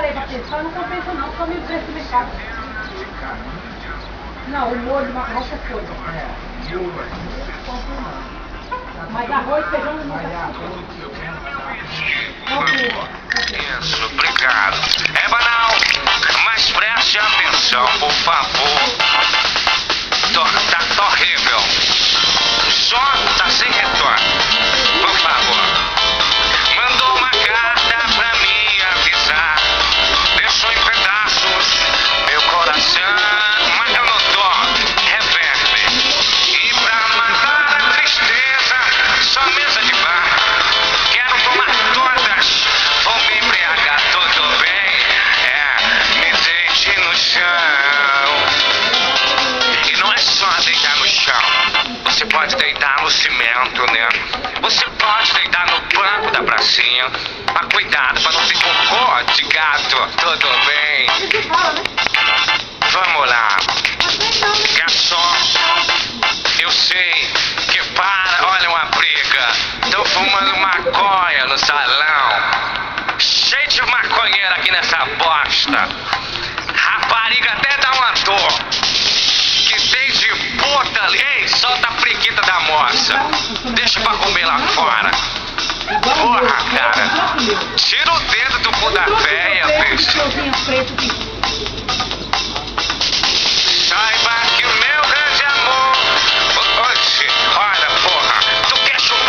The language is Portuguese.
parei pra pensar, não compensa não, só me ver esse mercado. Não, o molho de macarrão é coisa. Mas arroz, feijão não Isso, obrigado. É banal, mas preste atenção, por favor. Tá horrível. Só tá sem retorno. Por favor. Mandou uma carta pra me avisar. Deixou em pedaços meu coração. Mas eu não tô reverb. E pra matar a tristeza, só mesa de bar. Quero tomar todas. Vou me embriagar, tudo bem. Me deite no chão. E não é só deitar no chão. Você pode deitar no cimento, né? Você pode deitar no banco da pracinha. Mas cuidado pra não ter cocô de gato. Tudo bem? Vamos lá. Garçom, eu sei que olha uma briga. Tô fumando maconha no salão. Cheio de maconheira aqui nessa bosta. Rapariga até dá uma dor. Que tem de puta ali. Ei, solta a preguita da moça. Deixa pra comer lá fora. Porra, cara. Tira o dedo do cu da véia, bicho.